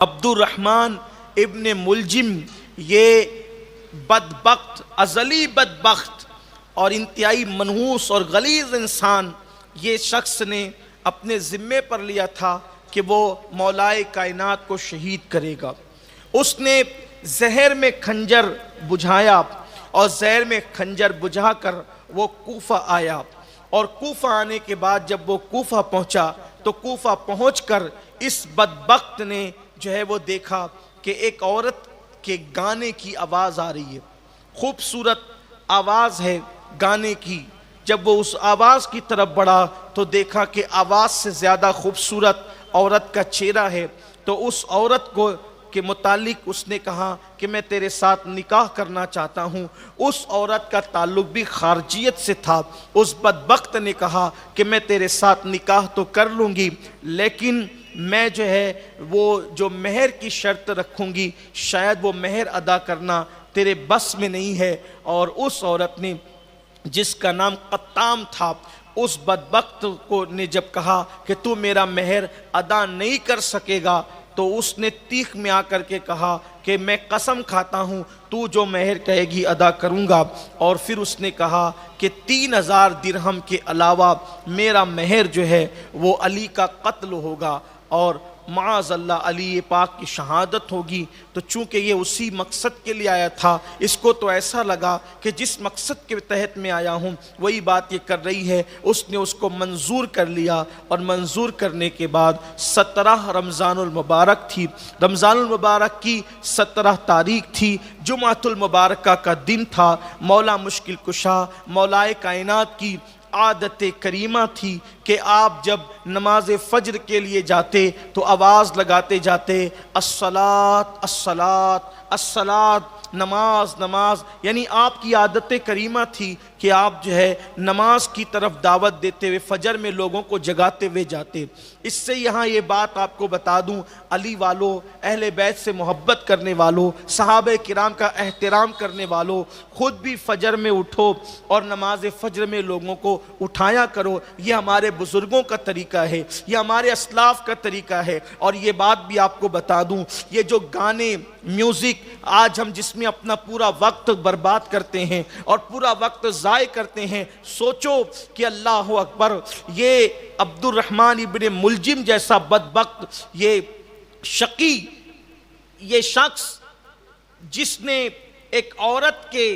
عبد الرحمن ابن ملجم یہ بدبخت، ازلی بدبخت اور انتہائی منحوس اور غلیظ انسان، یہ شخص نے اپنے ذمے پر لیا تھا کہ وہ مولائے کائنات کو شہید کرے گا۔ اس نے زہر میں خنجر بجھایا اور زہر میں خنجر بجھا کر وہ کوفہ آیا، اور کوفہ آنے کے بعد جب وہ کوفہ پہنچا تو کوفہ پہنچ کر اس بدبخت نے جو ہے وہ دیکھا کہ ایک عورت کے گانے کی آواز آ رہی ہے، خوبصورت آواز ہے گانے کی۔ جب وہ اس آواز کی طرف بڑھا تو دیکھا کہ آواز سے زیادہ خوبصورت عورت کا چہرہ ہے، تو اس عورت کو کے متعلق اس نے کہا کہ میں تیرے ساتھ نکاح کرنا چاہتا ہوں۔ اس عورت کا تعلق بھی خارجیت سے تھا۔ اس بدبخت نے کہا کہ میں تیرے ساتھ نکاح تو کر لوں گی، لیکن میں جو ہے وہ جو مہر کی شرط رکھوں گی شاید وہ مہر ادا کرنا تیرے بس میں نہیں ہے۔ اور اس عورت نے جس کا نام قطام تھا، اس بدبخت کو نے جب کہا کہ تو میرا مہر ادا نہیں کر سکے گا، تو اس نے تیخ میں آ کر کے کہا کہ میں قسم کھاتا ہوں تو جو مہر کہے گی ادا کروں گا۔ اور پھر اس نے کہا کہ 3000 درہم کے علاوہ میرا مہر جو ہے وہ علی کا قتل ہوگا اور معاذ اللہ علی پاک کی شہادت ہوگی۔ تو چونکہ یہ اسی مقصد کے لیے آیا تھا، اس کو تو ایسا لگا کہ جس مقصد کے تحت میں آیا ہوں وہی بات یہ کر رہی ہے۔ اس نے اس کو منظور کر لیا، اور منظور کرنے کے بعد 17 رمضان المبارک تھی، رمضان المبارک کی 17 تاریخ تھی، جمعۃ المبارکہ کا دن تھا۔ مولا مشکل کشا مولائے کائنات کی عادت کریمہ تھی کہ آپ جب نماز فجر کے لیے جاتے تو آواز لگاتے جاتے الصلاۃ الصلاۃ الصلاۃ، نماز نماز، یعنی آپ کی عادت کریمہ تھی کہ آپ جو ہے نماز کی طرف دعوت دیتے ہوئے فجر میں لوگوں کو جگاتے ہوئے جاتے۔ اس سے یہاں یہ بات آپ کو بتا دوں، علی والوں، اہل بیت سے محبت کرنے والوں، صحابہ کرام کا احترام کرنے والوں، خود بھی فجر میں اٹھو اور نماز فجر میں لوگوں کو اٹھایا کرو۔ یہ ہمارے بزرگوں کا طریقہ ہے، یہ ہمارے اسلاف کا طریقہ ہے۔ اور یہ بات بھی آپ کو بتا دوں، یہ جو گانے، میوزک آج ہم جس میں اپنا پورا وقت برباد کرتے ہیں اور پورا وقت ضائع کرتے ہیں، سوچو کہ اللہ اکبر، یہ عبد الرحمن ابن ملجم جیسا بدبخت، یہ شقی، یہ شخص جس نے ایک عورت کے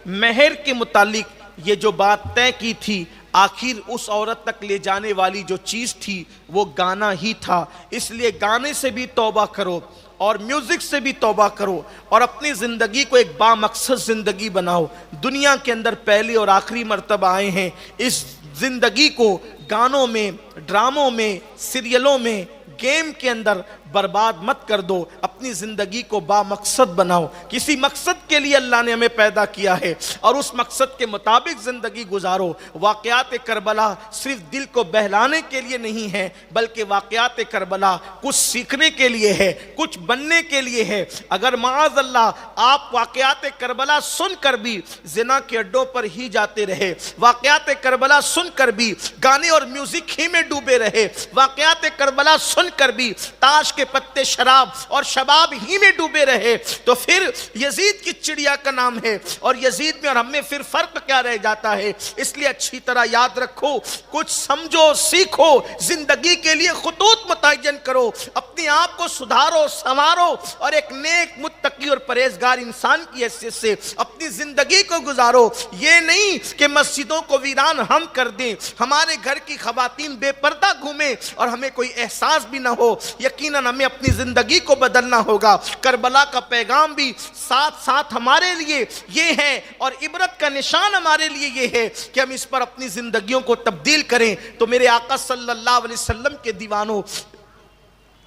مہر کے متعلق یہ جو بات طے کی تھی، آخر اس عورت تک لے جانے والی جو چیز تھی وہ گانا ہی تھا۔ اس لیے گانے سے بھی توبہ کرو اور میوزک سے بھی توبہ کرو، اور اپنی زندگی کو ایک بامقصد زندگی بناؤ۔ دنیا کے اندر پہلی اور آخری مرتبہ آئے ہیں، اس زندگی کو گانوں میں، ڈراموں میں، سیریلوں میں، گیم کے اندر برباد مت کر دو۔ اپنی زندگی کو بامقصد بناؤ۔ کسی مقصد کے لیے اللہ نے ہمیں پیدا کیا ہے اور اس مقصد کے مطابق زندگی گزارو۔ واقعات کربلا صرف دل کو بہلانے کے لیے نہیں ہے، بلکہ واقعات کربلا کچھ سیکھنے کے لیے ہے، کچھ بننے کے لیے ہے۔ اگر معاذ اللہ آپ واقعات کربلا سن کر بھی زنا کے اڈوں پر ہی جاتے رہے، واقعات کربلا سن کر بھی گانے اور میوزک ہی میں ڈوبے رہے، واقعات کربلا سن کر بھی تاش کے پتے، شراب اور شباب ہی میں ڈوبے رہے، تو پھر یزید کی چڑیا کا نام ہے، اور یزید میں اور ہم میں پھر فرق کیا رہ جاتا ہے؟ اس لیے اچھی طرح یاد رکھو، کچھ سمجھو، سیکھو، زندگی کے لیے خطوط متعین کرو، اپنے آپ کو سدھارو، سنوارو، اور ایک نیک، متقی اور پرہیزگار انسان کی حیثیت سے اپنی زندگی کو گزارو۔ یہ نہیں کہ مسجدوں کو ویران ہم کر دیں، ہمارے گھر کی خواتین بے پردہ گھومیں اور ہمیں کوئی احساس بھی نہ ہو۔ یقیناً ہمیں اپنی زندگی کو بدلنا ہوگا۔ کربلا کا پیغام بھی ساتھ ساتھ ہمارے لیے یہ ہے، اور عبرت کا نشان ہمارے لیے یہ ہے کہ ہم اس پر اپنی زندگیوں کو تبدیل کریں۔ تو میرے آقا صلی اللہ علیہ وسلم کے دیوانوں،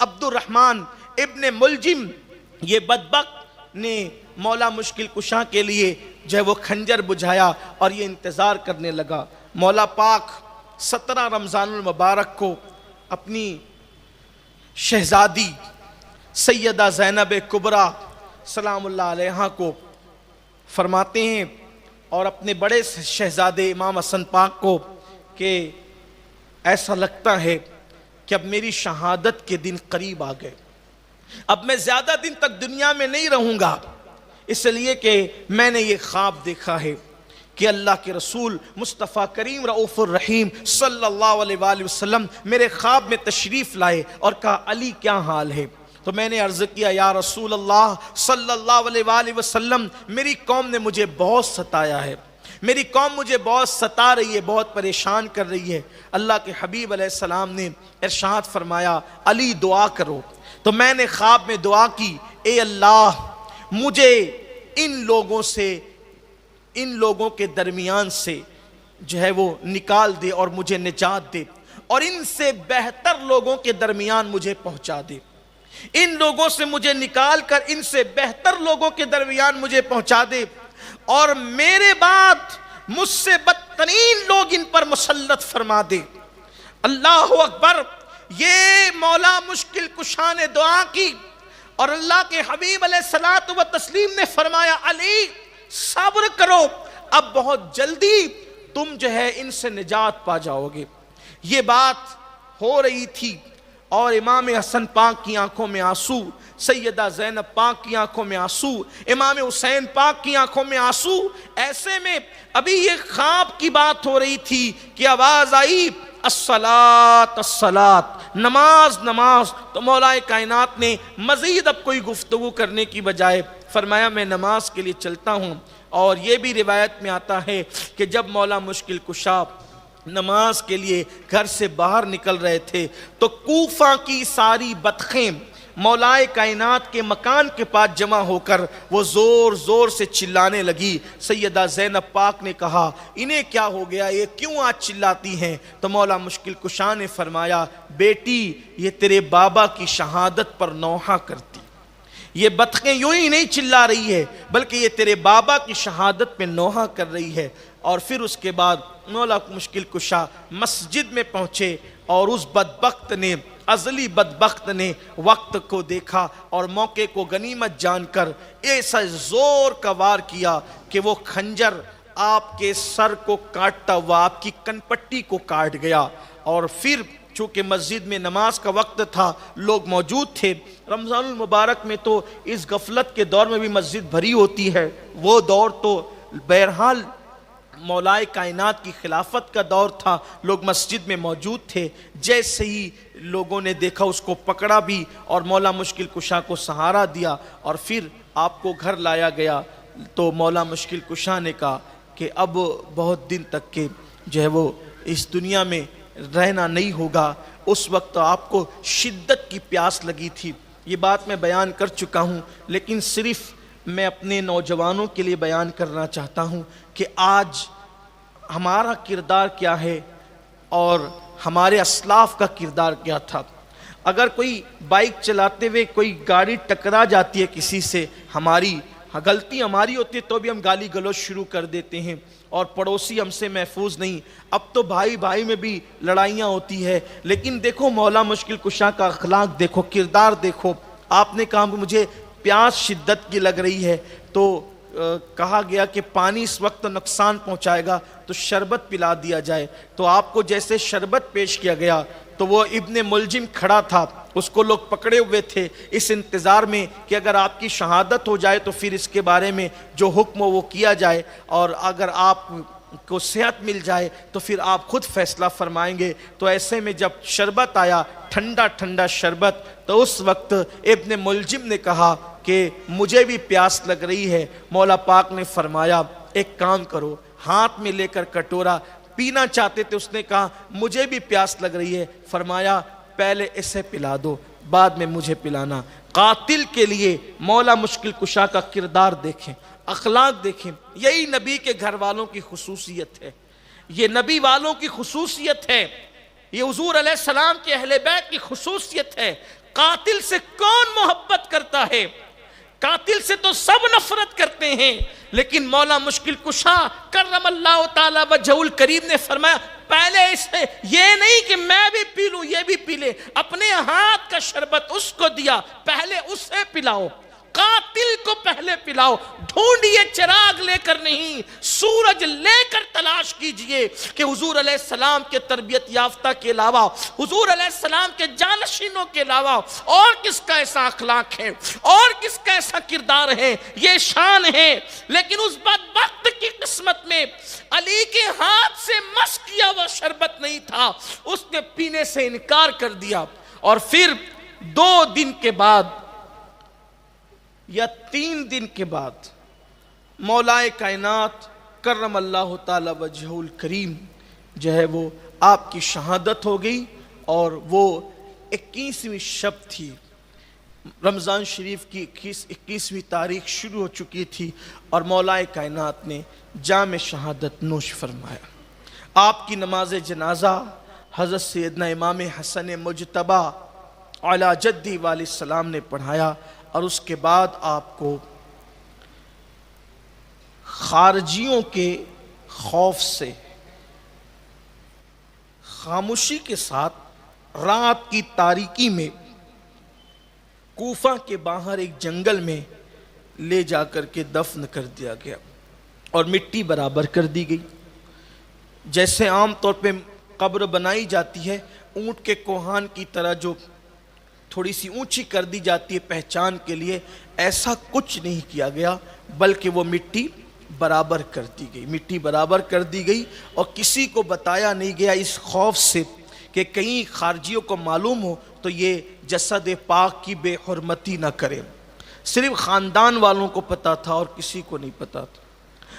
عبد الرحمن ابن ملجم یہ بدبخت نے مولا مشکل کشا کے لیے جو ہے وہ خنجر بجھایا اور یہ انتظار کرنے لگا۔ مولا پاک 17 رمضان المبارک کو اپنی شہزادی سیدہ زینب کبریٰ سلام اللہ علیہا کو فرماتے ہیں، اور اپنے بڑے شہزادے امام حسن پاک کو، کہ ایسا لگتا ہے کہ اب میری شہادت کے دن قریب آ گئے۔ اب میں زیادہ دن تک دنیا میں نہیں رہوں گا، اس لیے کہ میں نے یہ خواب دیکھا ہے کہ اللہ کے رسول مصطفیٰ کریم رؤوف الرحیم صلی اللہ علیہ وآلہ وسلم میرے خواب میں تشریف لائے اور کہا علی کیا حال ہے؟ تو میں نے عرض کیا یا رسول اللہ صلی اللہ علیہ وآلہ وسلم میری قوم نے مجھے بہت ستایا ہے، میری قوم مجھے بہت ستا رہی ہے، بہت پریشان کر رہی ہے۔ اللہ کے حبیب علیہ السلام نے ارشاد فرمایا علی دعا کرو۔ تو میں نے خواب میں دعا کی، اے اللہ مجھے ان لوگوں کے درمیان سے جو ہے وہ نکال دے اور مجھے نجات دے، اور ان سے بہتر لوگوں کے درمیان مجھے پہنچا دے، ان لوگوں سے مجھے نکال کر ان سے بہتر لوگوں کے درمیان مجھے پہنچا دے، اور میرے بعد مجھ سے بدترین لوگ ان پر مسلط فرما دے۔ اللہ اکبر! یہ مولا مشکل کشا نے دعا کی، اور اللہ کے حبیب علیہ الصلوۃ والتسلیم نے فرمایا علی صبر کرو، اب بہت جلدی تم جو ہے ان سے نجات پا جاؤ گے۔ یہ بات ہو رہی تھی اور امام حسن پاک کی آنکھوں میں آنسو، سیدہ زینب پاک کی آنکھوں میں آنسو، امام حسین پاک کی آنکھوں میں آنسو۔ ایسے میں ابھی یہ خواب کی بات ہو رہی تھی کہ آواز آئی الصلاۃ الصلاۃ، نماز نماز۔ تو مولا کائنات نے مزید اب کوئی گفتگو کرنے کی بجائے فرمایا میں نماز کے لیے چلتا ہوں۔ اور یہ بھی روایت میں آتا ہے کہ جب مولا مشکل کشا نماز کے لیے گھر سے باہر نکل رہے تھے تو کوفہ کی ساری بطخیں مولا کائنات کے مکان کے پاس جمع ہو کر وہ زور زور سے چلانے لگی۔ سیدہ زینب پاک نے کہا انہیں کیا ہو گیا، یہ کیوں آج چلاتی ہیں؟ تو مولا مشکل کشا نے فرمایا بیٹی یہ تیرے بابا کی شہادت پر نوحہ کرتی، یہ بطخیں یوں ہی نہیں چلا رہی ہے بلکہ یہ تیرے بابا کی شہادت پہ نوحہ کر رہی ہے۔ اور پھر اس کے بعد مولا مشکل کشا مسجد میں پہنچے اور اس بدبخت نے، ازلی بدبخت نے وقت کو دیکھا اور موقع کو غنیمت جان کر ایسا زور کا وار کیا کہ وہ خنجر آپ کے سر کو کاٹتا ہوا آپ کی کنپٹی کو کاٹ گیا۔ اور پھر چونکہ مسجد میں نماز کا وقت تھا، لوگ موجود تھے، رمضان المبارک میں تو اس غفلت کے دور میں بھی مسجد بھری ہوتی ہے، وہ دور تو بہرحال مولا کائنات کی خلافت کا دور تھا، لوگ مسجد میں موجود تھے۔ جیسے ہی لوگوں نے دیکھا اس کو پکڑا بھی اور مولا مشکل کشا کو سہارا دیا اور پھر آپ کو گھر لایا گیا۔ تو مولا مشکل کشا نے کہا کہ اب بہت دن تک کے جو ہے وہ اس دنیا میں رہنا نہیں ہوگا۔ اس وقت آپ کو شدت کی پیاس لگی تھی، یہ بات میں بیان کر چکا ہوں، لیکن صرف میں اپنے نوجوانوں کے لیے بیان کرنا چاہتا ہوں کہ آج ہمارا کردار کیا ہے اور ہمارے اسلاف کا کردار کیا تھا۔ اگر کوئی بائک چلاتے ہوئے کوئی گاڑی ٹکرا جاتی ہے کسی سے، غلطی ہماری ہوتی ہے تو بھی ہم گالی گلوچ شروع کر دیتے ہیں اور پڑوسی ہم سے محفوظ نہیں۔ اب تو بھائی بھائی میں بھی لڑائیاں ہوتی ہے، لیکن دیکھو مولا مشکل کشا کا اخلاق دیکھو، کردار دیکھو۔ آپ نے کہا مجھے پیاس شدت کی لگ رہی ہے تو کہا گیا کہ پانی اس وقت نقصان پہنچائے گا تو شربت پلا دیا جائے۔ تو آپ کو جیسے شربت پیش کیا گیا تو وہ ابن ملجم کھڑا تھا، اس کو لوگ پکڑے ہوئے تھے اس انتظار میں کہ اگر آپ کی شہادت ہو جائے تو پھر اس کے بارے میں جو حکم ہو وہ کیا جائے، اور اگر آپ کو صحت مل جائے تو پھر آپ خود فیصلہ فرمائیں گے۔ تو ایسے میں جب شربت آیا، ٹھنڈا ٹھنڈا شربت، تو اس وقت ابن ملجم نے کہا کہ مجھے بھی پیاس لگ رہی ہے۔ مولا پاک نے فرمایا ایک کام کرو، ہاتھ میں لے کر کٹورا پینا چاہتے تھے، اس نے کہا مجھے بھی پیاس لگ رہی ہے، فرمایا پہلے اسے پلا دو بعد میں مجھے پلانا۔ قاتل کے لیے مولا مشکل کشا کا کردار دیکھیں، اخلاق دیکھیں، یہی نبی کے گھر والوں کی خصوصیت ہے، یہ نبی والوں کی خصوصیت ہے، یہ حضور علیہ السلام کے اہل بیت کی خصوصیت ہے۔ قاتل سے کون محبت کرتا ہے؟ قاتل سے تو سب نفرت کرتے ہیں، لیکن مولا مشکل کشا کرم اللہ تعالی وجہہ الکریم نے فرمایا پہلے اسے، یہ نہیں کہ میں بھی پی لوں یہ بھی پی لے، اپنے ہاتھ کا شربت اس کو دیا، پہلے اسے پلاؤ۔ قاتل دل کو پہلے پلاؤ. ڈھونڈیے چراغ لے کر نہیں, سورج لے کر تلاش کیجئے کہ حضور علیہ السلام کے تربیت یافتہ کے علاوہ, حضور علیہ السلام کے جانشینوں کے علاوہ اور کس کا ایسا اخلاق ہے, اور کس کا ایسا کردار ہے, یہ شان ہے. لیکن اس بدبخت کی قسمت میں علی کے ہاتھ سے مس کیا وہ شربت نہیں تھا, اس نے پینے سے انکار کر دیا. اور پھر 2 دن کے بعد یا 3 دن کے بعد مولا کائنات کرم اللہ تعالی وجہہ الکریم جو ہے وہ آپ کی شہادت ہو گئی. اور وہ 21ویں شب تھی, رمضان شریف کی 21ویں تاریخ شروع ہو چکی تھی, اور مولا کائنات نے جام شہادت نوش فرمایا. آپ کی نماز جنازہ حضرت سیدنا امام حسن مجتبی علی جدی علیہ السلام نے پڑھایا, اور اس کے بعد آپ کو خارجیوں کے خوف سے خاموشی کے ساتھ رات کی تاریکی میں کوفہ کے باہر ایک جنگل میں لے جا کر کے دفن کر دیا گیا اور مٹی برابر کر دی گئی. جیسے عام طور پہ قبر بنائی جاتی ہے اونٹ کے کوہان کی طرح جو تھوڑی سی اونچی کر دی جاتی ہے پہچان کے لیے, ایسا کچھ نہیں کیا گیا, بلکہ وہ مٹی برابر کر دی گئی. مٹی برابر کر دی گئی اور کسی کو بتایا نہیں گیا اس خوف سے کہ کہیں خارجیوں کو معلوم ہو تو یہ جسد پاک کی بے حرمتی نہ کرے. صرف خاندان والوں کو پتا تھا اور کسی کو نہیں پتا تھا,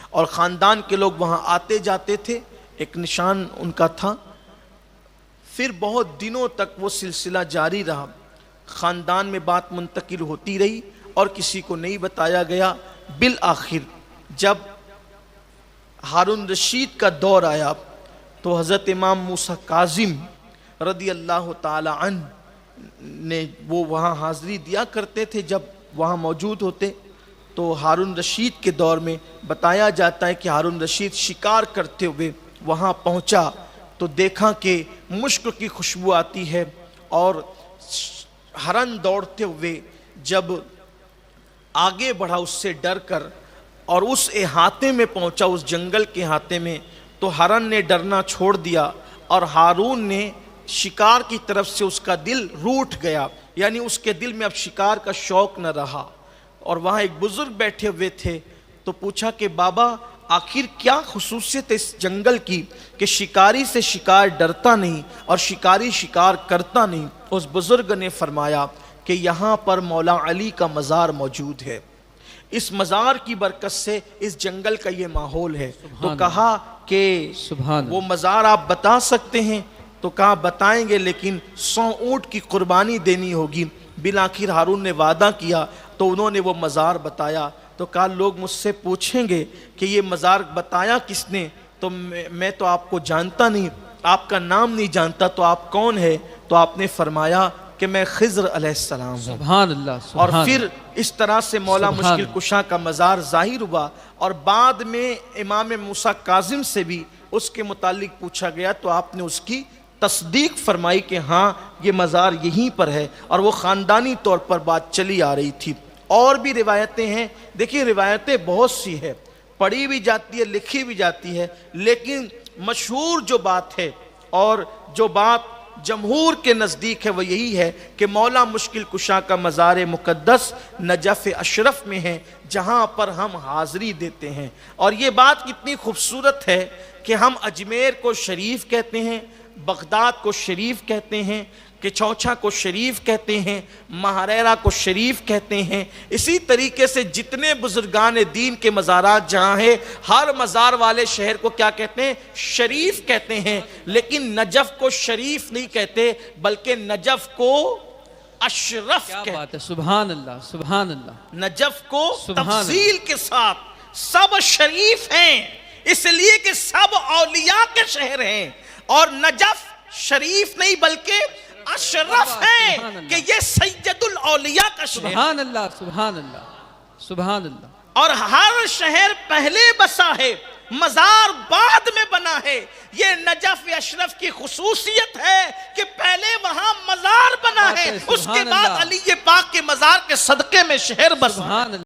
اور خاندان کے لوگ وہاں آتے جاتے تھے, ایک نشان ان کا تھا. پھر بہت دنوں تک وہ سلسلہ جاری رہا, خاندان میں بات منتقل ہوتی رہی اور کسی کو نہیں بتایا گیا. بالآخر جب ہارون رشید کا دور آیا تو حضرت امام موسیٰ کاظم رضی اللہ تعالی عنہ نے وہ وہاں حاضری دیا کرتے تھے, جب وہاں موجود ہوتے تو ہارون رشید کے دور میں بتایا جاتا ہے کہ ہارون رشید شکار کرتے ہوئے وہاں پہنچا تو دیکھا کہ مشک کی خوشبو آتی ہے, اور ہرن دوڑتے ہوئے جب آگے بڑھا اس سے ڈر کر اور اس احاطے میں پہنچا, اس جنگل کے احاطے میں, تو ہرن نے ڈرنا چھوڑ دیا اور ہارون نے شکار کی طرف سے اس کا دل روٹھ گیا, یعنی اس کے دل میں اب شکار کا شوق نہ رہا. اور وہاں ایک بزرگ بیٹھے ہوئے تھے تو پوچھا کہ بابا آخر کیا خصوصیت اس جنگل کی کہ شکاری سے شکار ڈرتا نہیں اور شکاری شکار کرتا نہیں؟ اس بزرگ نے فرمایا کہ یہاں پر مولا علی کا مزار موجود ہے, اس مزار کی برکت سے اس جنگل کا یہ ماحول ہے. تو کہا کہ وہ مزار آپ بتا سکتے ہیں؟ تو کہا بتائیں گے, لیکن 100 اونٹ کی قربانی دینی ہوگی. بالآخر ہارون نے وعدہ کیا تو انہوں نے وہ مزار بتایا. تو کہا لوگ مجھ سے پوچھیں گے کہ یہ مزار بتایا کس نے, تو میں تو آپ کو جانتا نہیں, آپ کا نام نہیں جانتا, تو آپ کون ہے؟ تو آپ نے فرمایا کہ میں خضر علیہ السلام ہوں. سبحان اللہ. اور پھر اس طرح سے مولا مشکل کشا کا مزار ظاہر ہوا, اور بعد میں امام موسیٰ کاظم سے بھی اس کے متعلق پوچھا گیا تو آپ نے اس کی تصدیق فرمائی کہ ہاں یہ مزار یہیں پر ہے, اور وہ خاندانی طور پر بات چلی آ رہی تھی. اور بھی روایتیں ہیں, دیکھیے روایتیں بہت سی ہے, پڑھی بھی جاتی ہے, لکھی بھی جاتی ہے, لیکن مشہور جو بات ہے اور جو بات جمہور کے نزدیک ہے وہ یہی ہے کہ مولا مشکل کشا کا مزار مقدس نجف اشرف میں ہے, جہاں پر ہم حاضری دیتے ہیں. اور یہ بات کتنی خوبصورت ہے کہ ہم اجمیر کو شریف کہتے ہیں, بغداد کو شریف کہتے ہیں, کہ چوچھا کو شریف کہتے ہیں, مہریرہ کو شریف کہتے ہیں. اسی طریقے سے جتنے بزرگان دین کے مزارات جہاں ہیں, ہر مزار والے شہر کو کیا کہتے ہیں؟ شریف کہتے ہیں. لیکن نجف کو شریف نہیں کہتے, بلکہ نجف کو اشرف کہتے ہیں. سبحان اللہ, سبحان اللہ. نجف کو تفصیل کے ساتھ سب شریف ہیں, اس لیے کہ سب اولیاء کے شہر ہیں, اور نجف شریف نہیں بلکہ اشرف ہے کہ یہ سید الاولیاء کا شہر. سبحان اللہ, سبحان اللہ, سبحان اللہ. اور ہر شہر پہلے بسا ہے, مزار بعد میں بنا ہے. یہ نجف اشرف کی خصوصیت ہے کہ پہلے وہاں مزار بنا ہے, اس کے بعد علی پاک کے مزار کے صدقے میں شہر بسا.